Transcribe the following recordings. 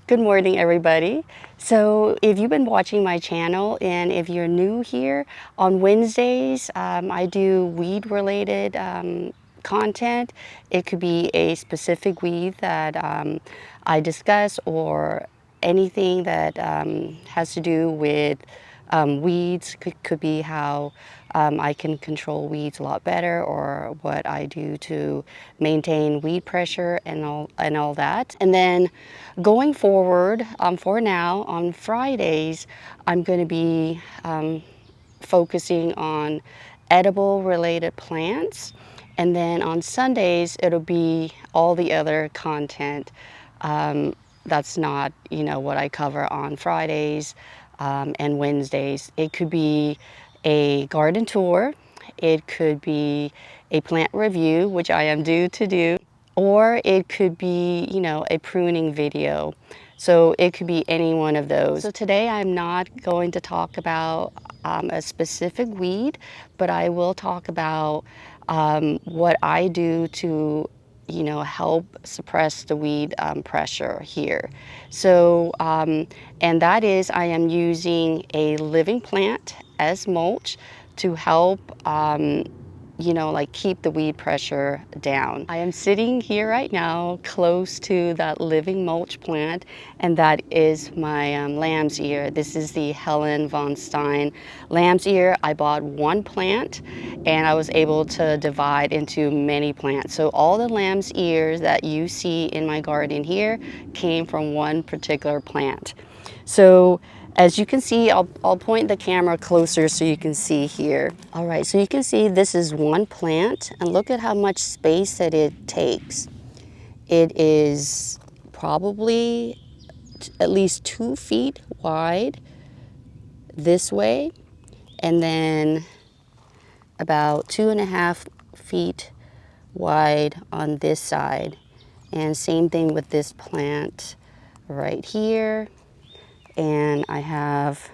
Good morning, everybody. So if you've been watching my channel and if you're new here, on Wednesdays, I do weed-related content. It could be a specific weed that I discuss or anything that has to do with weeds. Could be how I can control weeds a lot better, or what I do to maintain weed pressure and all that. And then going forward, for now, on Fridays, I'm going to be focusing on edible related plants. And then on Sundays, it'll be all the other content that's not, what I cover on Fridays and Wednesdays. It could be a garden tour. It could be a plant review, which I am due to do, or it could be, a pruning video. So it could be any one of those. So today I'm not going to talk about a specific weed, but I will talk about what I do to help suppress the weed pressure here. So, and that is I am using a living plant as mulch to help like keep the weed pressure down. I am sitting here right now close to that living mulch plant, and that is my lamb's ear. This is the Helen von Stein lamb's ear. I bought one plant and I was able to divide into many plants. So all the lamb's ears that you see in my garden here came from one particular plant. So as you can see, I'll point the camera closer so you can see here. All right, so you can see this is one plant, and look at how much space that it takes. It is probably at least 2 feet wide this way, and then about 2.5 feet wide on this side. And same thing with this plant right here. And I have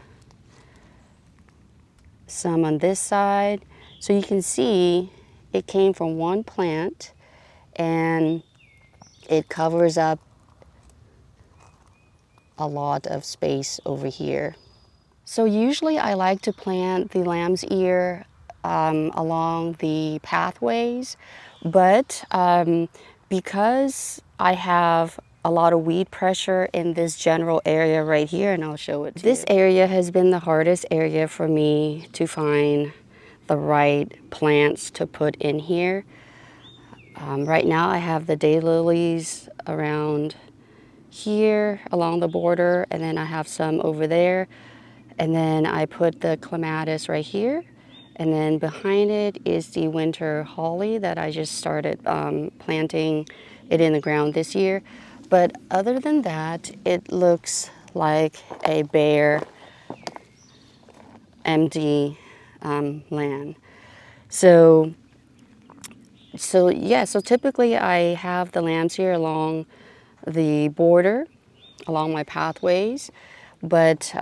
some on this side. So you can see it came from one plant and it covers up a lot of space over here. So usually I like to plant the lamb's ear along the pathways, but because I have a lot of weed pressure in this general area right here, and I'll show it to you. This area has been the hardest area for me to find the right plants to put in here. Right now I have the daylilies around here along the border, and then I have some over there, and then I put the clematis right here, and then behind it is the winter holly that I just started planting it in the ground this year. But other than that, it looks like a bare, empty land. So typically I have the lambs here along the border, along my pathways, but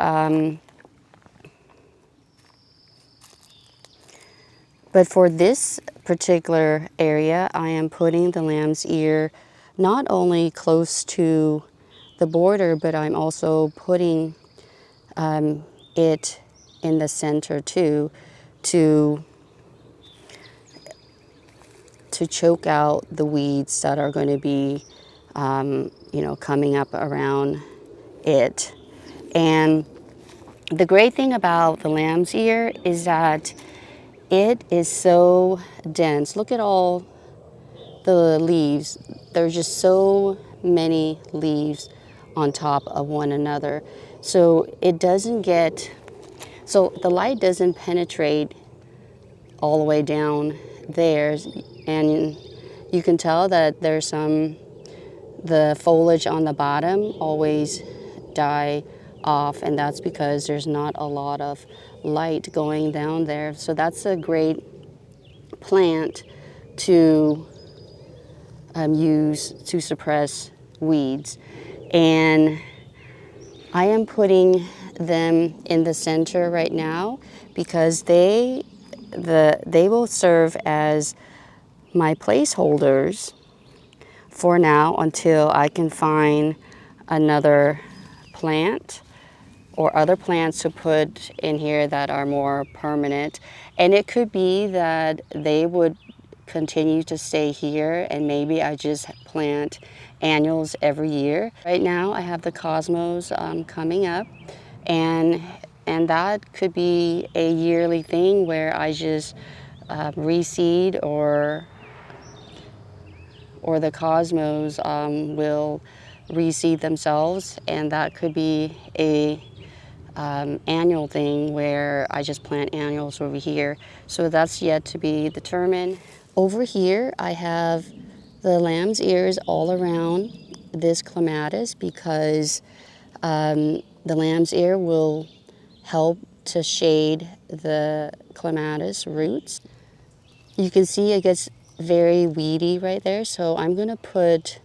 for this particular area, I am putting the lamb's ear not only close to the border, but I'm also putting it in the center too, to choke out the weeds that are going to be, coming up around it. And the great thing about the lamb's ear is that it is so dense. Look at all the leaves. There's just so many leaves on top of one another. So it doesn't so the light doesn't penetrate all the way down there. And you can tell that there's the foliage on the bottom always die off, and that's because there's not a lot of light going down there. So that's a great plant to use to suppress weeds. And I am putting them in the center right now because they will serve as my placeholders for now until I can find another plant or other plants to put in here that are more permanent. And it could be that they would continue to stay here and maybe I just plant annuals every year. Right now I have the cosmos coming up, and that could be a yearly thing where I just reseed, or the cosmos will reseed themselves, and that could be a annual thing where I just plant annuals over here. So that's yet to be determined. Over here I have the lamb's ears all around this clematis because the lamb's ear will help to shade the clematis roots. You can see it gets very weedy right there, so I'm going to put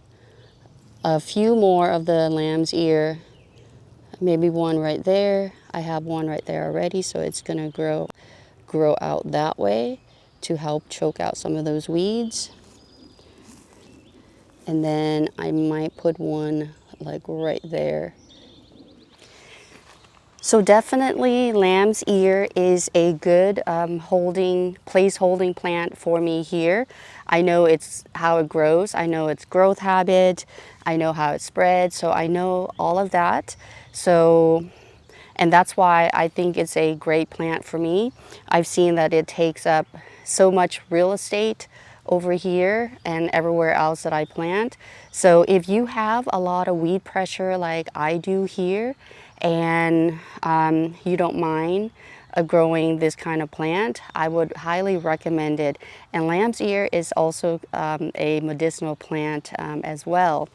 a few more of the lamb's ear, maybe one right there. I have one right there already, so it's going to grow out that way to help choke out some of those weeds. And then I might put one like right there. So definitely lamb's ear is a good place holding plant for me here. I know it's how it grows. I know its growth habit. I know how it spreads. So I know all of that. And that's why I think it's a great plant for me. I've seen that it takes up so much real estate over here and everywhere else that I plant. So if you have a lot of weed pressure like I do here, and you don't mind growing this kind of plant, I would highly recommend it. And lamb's ear is also a medicinal plant as well.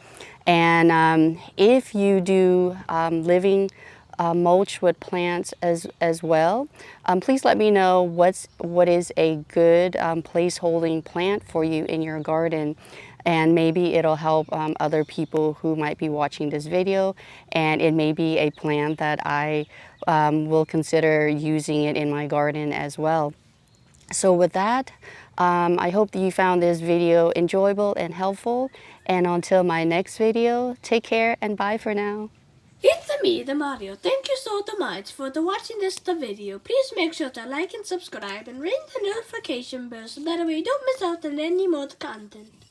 And if you do living mulch with plants as well, please let me know what is a good place holding plant for you in your garden, and maybe it'll help other people who might be watching this video, and it may be a plant that I will consider using it in my garden as well. So with that, I hope that you found this video enjoyable and helpful, and until my next video, take care and bye for now. It's me, the Mario. Thank you so much for watching this video. Please make sure to like and subscribe and ring the notification bell so that way you don't miss out on any more content.